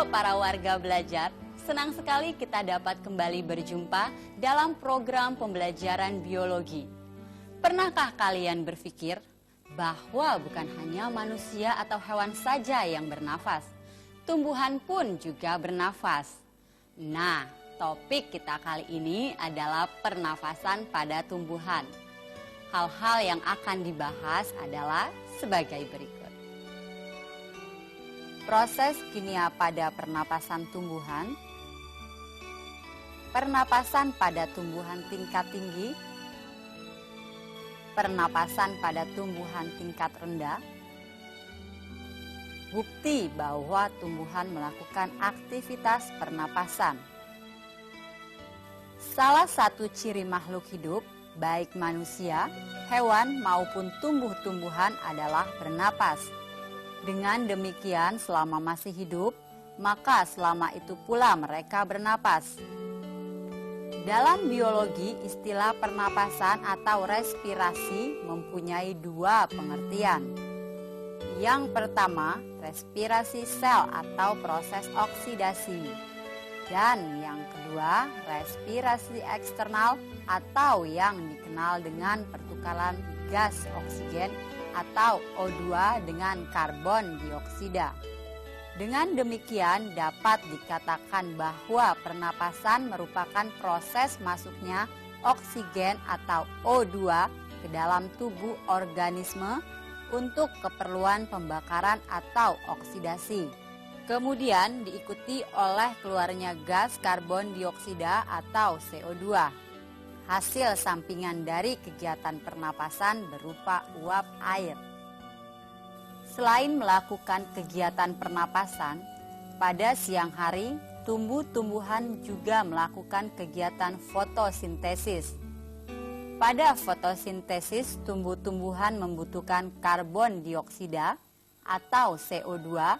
Halo para warga belajar, senang sekali kita dapat kembali berjumpa dalam program pembelajaran biologi. Pernahkah kalian berpikir bahwa bukan hanya manusia atau hewan saja yang bernafas, tumbuhan pun juga bernafas? Nah, topik kita kali ini adalah pernafasan pada tumbuhan. Hal-hal yang akan dibahas adalah sebagai berikut. Proses kimia pada pernapasan tumbuhan, pernapasan pada tumbuhan tingkat tinggi, pernapasan pada tumbuhan tingkat rendah, bukti bahwa tumbuhan melakukan aktivitas pernapasan. Salah satu ciri makhluk hidup, baik manusia, hewan maupun tumbuh-tumbuhan adalah bernapas. Dengan demikian, selama masih hidup, maka selama itu pula mereka bernapas. Dalam biologi, istilah pernapasan atau respirasi mempunyai dua pengertian. Yang pertama, respirasi sel atau proses oksidasi. Dan yang kedua, respirasi eksternal atau yang dikenal dengan pertukaran gas oksigen atau O2 dengan karbon dioksida. Dengan demikian dapat dikatakan bahwa pernapasan merupakan proses masuknya oksigen atau O2 ke dalam tubuh organisme untuk keperluan pembakaran atau oksidasi. Kemudian diikuti oleh keluarnya gas karbon dioksida atau CO2. Hasil sampingan dari kegiatan pernapasan berupa uap air. Selain melakukan kegiatan pernapasan, pada siang hari tumbuh-tumbuhan juga melakukan kegiatan fotosintesis. Pada fotosintesis, tumbuh-tumbuhan membutuhkan karbon dioksida atau CO2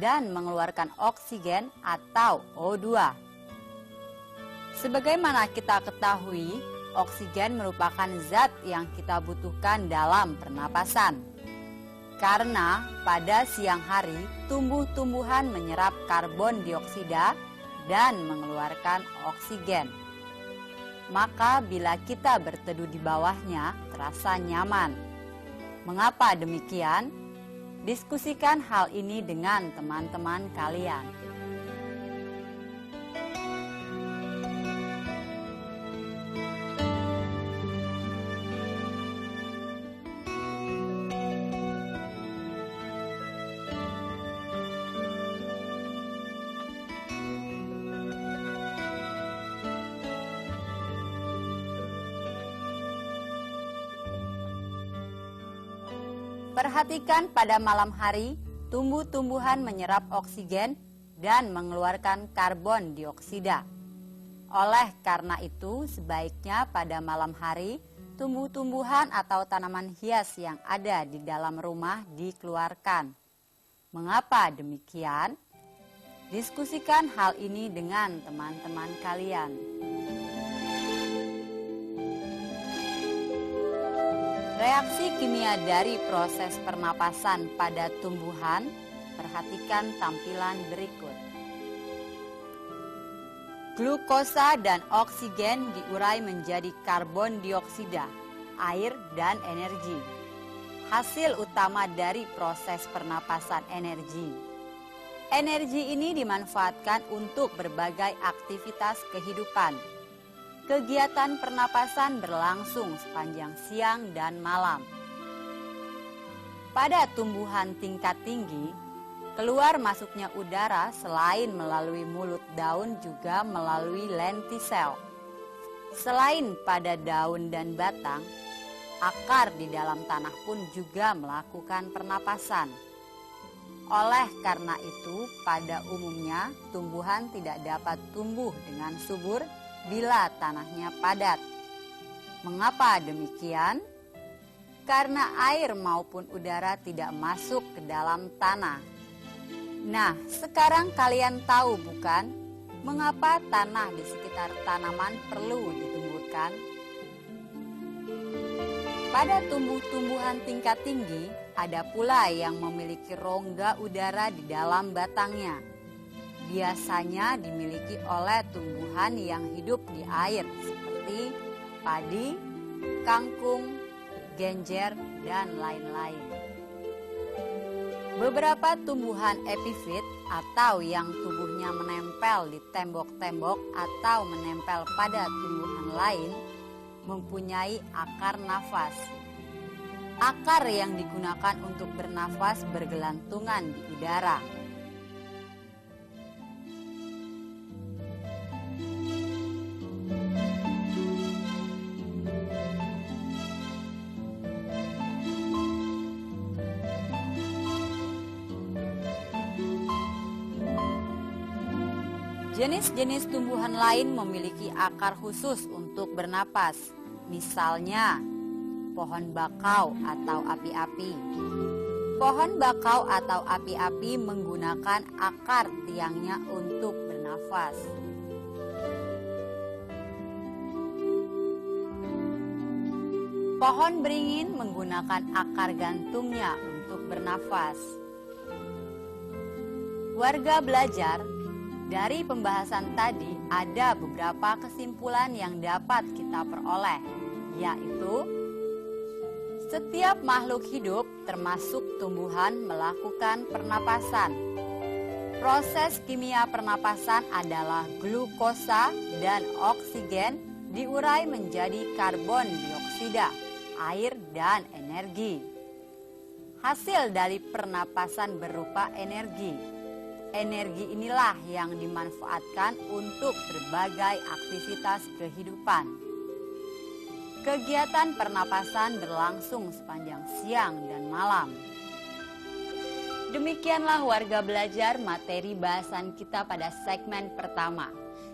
dan mengeluarkan oksigen atau O2. Sebagaimana kita ketahui, oksigen merupakan zat yang kita butuhkan dalam pernapasan. Karena pada siang hari, tumbuh-tumbuhan menyerap karbon dioksida dan mengeluarkan oksigen. Maka bila kita berteduh di bawahnya, terasa nyaman. Mengapa demikian? Diskusikan hal ini dengan teman-teman kalian. Perhatikan pada malam hari, tumbuh-tumbuhan menyerap oksigen dan mengeluarkan karbon dioksida. Oleh karena itu, sebaiknya pada malam hari, tumbuh-tumbuhan atau tanaman hias yang ada di dalam rumah dikeluarkan. Mengapa demikian? Diskusikan hal ini dengan teman-teman kalian. Reaksi kimia dari proses pernapasan pada tumbuhan, perhatikan tampilan berikut. Glukosa dan oksigen diurai menjadi karbon dioksida, air, dan energi. Hasil utama dari proses pernapasan energi. Energi ini dimanfaatkan untuk berbagai aktivitas kehidupan. Kegiatan pernapasan berlangsung sepanjang siang dan malam. Pada tumbuhan tingkat tinggi, keluar masuknya udara selain melalui mulut daun juga melalui lentisel. Selain pada daun dan batang, akar di dalam tanah pun juga melakukan pernapasan. Oleh karena itu, pada umumnya tumbuhan tidak dapat tumbuh dengan subur bila tanahnya padat. Mengapa demikian? Karena air maupun udara tidak masuk ke dalam tanah. Nah, sekarang kalian tahu bukan mengapa tanah di sekitar tanaman perlu ditumbuhkan? Pada tumbuh-tumbuhan tingkat tinggi, ada pula yang memiliki rongga udara di dalam batangnya. biasanya dimiliki oleh tumbuhan yang hidup di air seperti padi, kangkung, genjer, dan lain-lain. Beberapa tumbuhan epifit atau yang tubuhnya menempel di tembok-tembok atau menempel pada tumbuhan lain mempunyai akar nafas. Akar yang digunakan untuk bernafas bergelantungan di udara. Jenis-jenis tumbuhan lain memiliki akar khusus untuk bernapas, misalnya pohon bakau atau api-api. Pohon bakau atau api-api menggunakan akar tiangnya untuk bernafas. Pohon beringin menggunakan akar gantungnya untuk bernafas. Warga belajar, dari pembahasan tadi ada beberapa kesimpulan yang dapat kita peroleh, yaitu setiap makhluk hidup termasuk tumbuhan melakukan pernapasan. Proses kimia pernapasan adalah glukosa dan oksigen diurai menjadi karbon dioksida, air, dan energi. Hasil dari pernapasan berupa energi. Energi inilah yang dimanfaatkan untuk berbagai aktivitas kehidupan. Kegiatan pernapasan berlangsung sepanjang siang dan malam. Demikianlah warga belajar materi bahasan kita pada segmen pertama.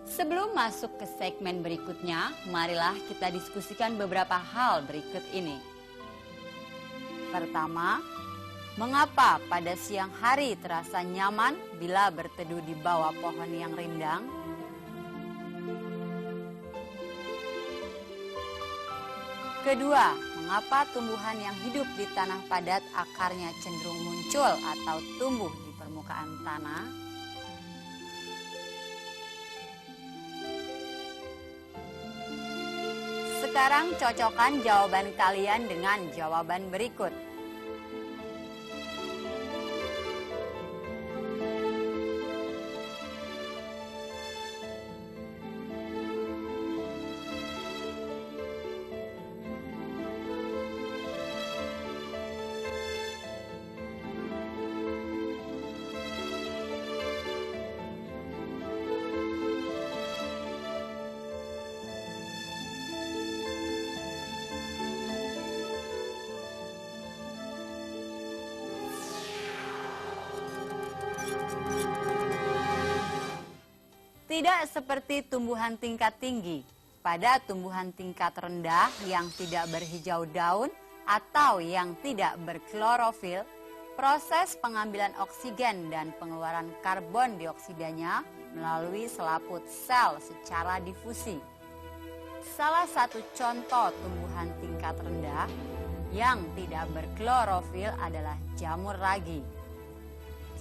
Sebelum masuk ke segmen berikutnya, marilah kita diskusikan beberapa hal berikut ini. Pertama, mengapa pada siang hari terasa nyaman bila berteduh di bawah pohon yang rindang? Kedua, mengapa tumbuhan yang hidup di tanah padat akarnya cenderung muncul atau tumbuh di permukaan tanah? Sekarang cocokkan jawaban kalian dengan jawaban berikut. Tidak seperti tumbuhan tingkat tinggi, pada tumbuhan tingkat rendah yang tidak berhijau daun atau yang tidak berklorofil, proses pengambilan oksigen dan pengeluaran karbon dioksidanya melalui selaput sel secara difusi. Salah satu contoh tumbuhan tingkat rendah yang tidak berklorofil adalah jamur ragi.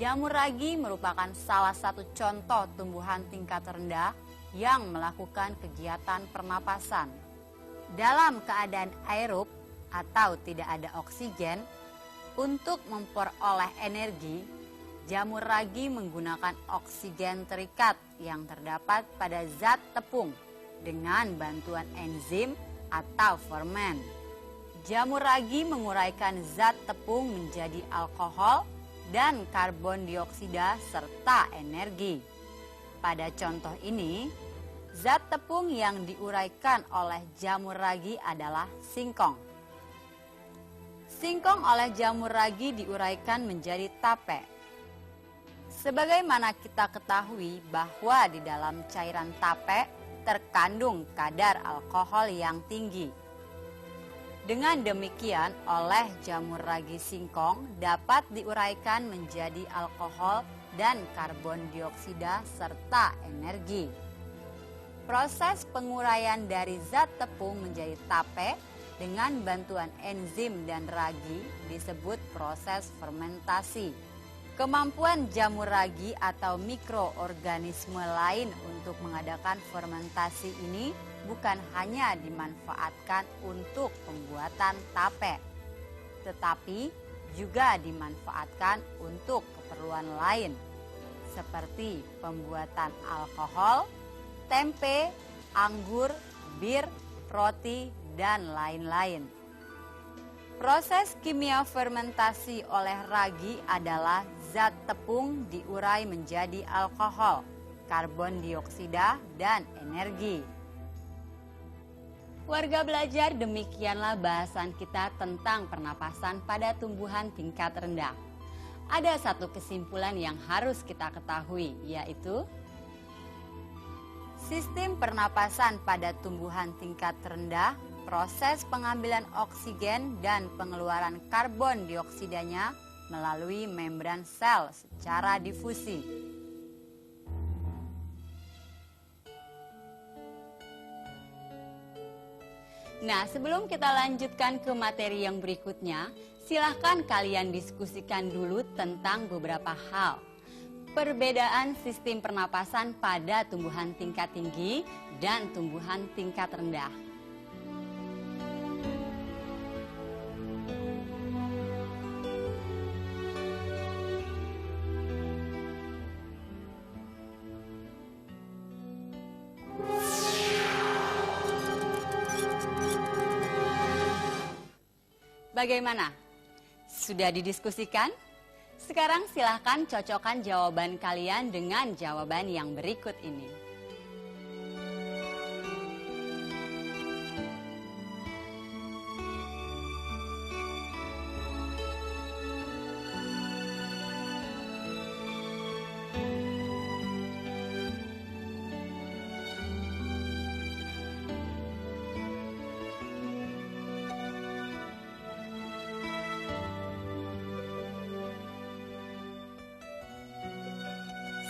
Jamur ragi merupakan salah satu contoh tumbuhan tingkat rendah yang melakukan kegiatan pernapasan. Dalam keadaan aerob atau tidak ada oksigen, untuk memperoleh energi, jamur ragi menggunakan oksigen terikat yang terdapat pada zat tepung dengan bantuan enzim atau fermen. Jamur ragi menguraikan zat tepung menjadi alkohol dan karbon dioksida serta energi. Pada contoh ini, zat tepung yang diuraikan oleh jamur ragi adalah singkong. Singkong oleh jamur ragi diuraikan menjadi tape. Sebagaimana kita ketahui bahwa di dalam cairan tape terkandung kadar alkohol yang tinggi. Dengan demikian, oleh jamur ragi singkong dapat diuraikan menjadi alkohol dan karbon dioksida serta energi. Proses penguraian dari zat tepung menjadi tape dengan bantuan enzim dan ragi disebut proses fermentasi. Kemampuan jamur ragi atau mikroorganisme lain untuk mengadakan fermentasi ini bukan hanya dimanfaatkan untuk pembuatan tape, tetapi juga dimanfaatkan untuk keperluan lain, seperti pembuatan alkohol, tempe, anggur, bir, roti, dan lain-lain. Proses kimia fermentasi oleh ragi adalah zat tepung diurai menjadi alkohol, karbon dioksida, dan energi. Warga belajar, demikianlah bahasan kita tentang pernapasan pada tumbuhan tingkat rendah. Ada satu kesimpulan yang harus kita ketahui, yaitu sistem pernapasan pada tumbuhan tingkat rendah, proses pengambilan oksigen dan pengeluaran karbon dioksidanya melalui membran sel secara difusi. Nah, sebelum kita lanjutkan ke materi yang berikutnya, silahkan kalian diskusikan dulu tentang beberapa hal. Perbedaan sistem pernapasan pada tumbuhan tingkat tinggi dan tumbuhan tingkat rendah. Bagaimana? Sudah didiskusikan? Sekarang silahkan cocokkan jawaban kalian dengan jawaban yang berikut ini.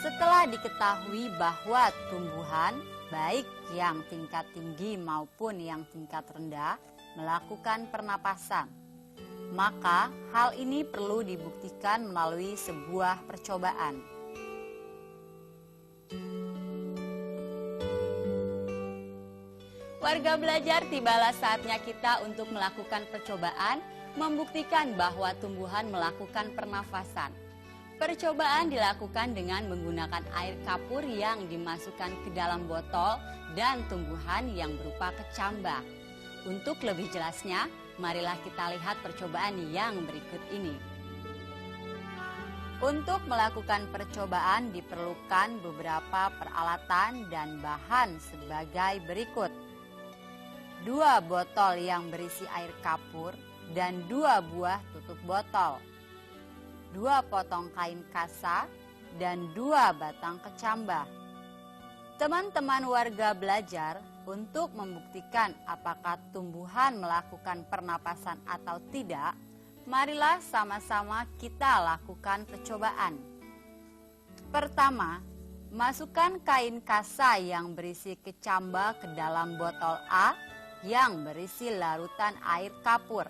Setelah diketahui bahwa tumbuhan, baik yang tingkat tinggi maupun yang tingkat rendah, melakukan pernapasan, maka hal ini perlu dibuktikan melalui sebuah percobaan. Warga belajar, tibalah saatnya kita untuk melakukan percobaan, membuktikan bahwa tumbuhan melakukan pernafasan. Percobaan dilakukan dengan menggunakan air kapur yang dimasukkan ke dalam botol dan tumbuhan yang berupa kecambah. Untuk lebih jelasnya, marilah kita lihat percobaan yang berikut ini. Untuk melakukan percobaan diperlukan beberapa peralatan dan bahan sebagai berikut. 2 botol yang berisi air kapur dan 2 buah tutup botol. 2 potong kain kasa, dan 2 batang kecambah. Teman-teman warga belajar, untuk membuktikan apakah tumbuhan melakukan pernapasan atau tidak, marilah sama-sama kita lakukan percobaan. Pertama, masukkan kain kasa yang berisi kecambah ke dalam botol A yang berisi larutan air kapur.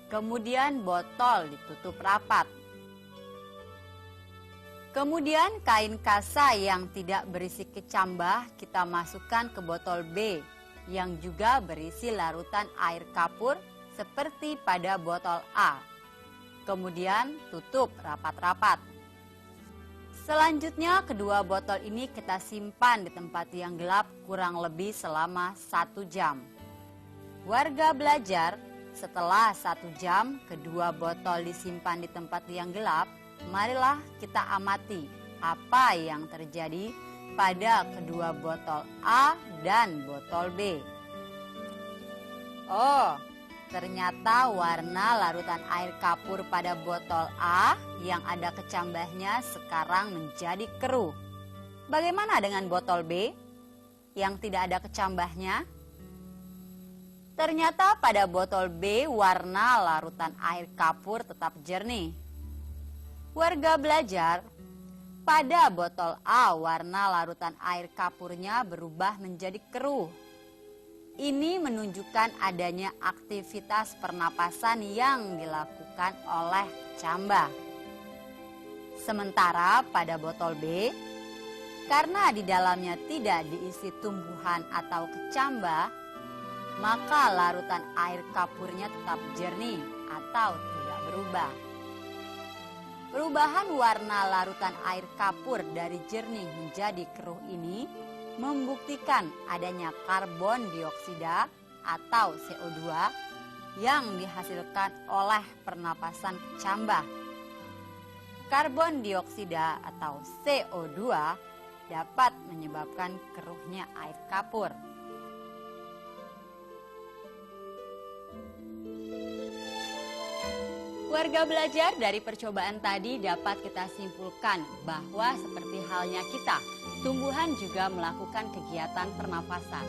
Kemudian botol ditutup rapat. Kemudian kain kasa yang tidak berisi kecambah kita masukkan ke botol B yang juga berisi larutan air kapur seperti pada botol A. Kemudian tutup rapat-rapat. Selanjutnya kedua botol ini kita simpan di tempat yang gelap kurang lebih selama 1 jam. Warga belajar, setelah 1 jam kedua botol disimpan di tempat yang gelap, marilah kita amati apa yang terjadi pada kedua botol A dan botol B. Oh, ternyata warna larutan air kapur pada botol A yang ada kecambahnya sekarang menjadi keruh. Bagaimana dengan botol B yang tidak ada kecambahnya? Ternyata pada botol B warna larutan air kapur tetap jernih. Warga belajar, pada botol A warna larutan air kapurnya berubah menjadi keruh. Ini menunjukkan adanya aktivitas pernapasan yang dilakukan oleh kecambah. Sementara pada botol B, karena di dalamnya tidak diisi tumbuhan atau kecambah, maka larutan air kapurnya tetap jernih atau tidak berubah. Perubahan warna larutan air kapur dari jernih menjadi keruh ini membuktikan adanya karbon dioksida atau CO2 yang dihasilkan oleh pernapasan kecambah. Karbon dioksida atau CO2 dapat menyebabkan keruhnya air kapur. Warga belajar dari percobaan tadi dapat kita simpulkan bahwa seperti halnya kita, tumbuhan juga melakukan kegiatan pernapasan.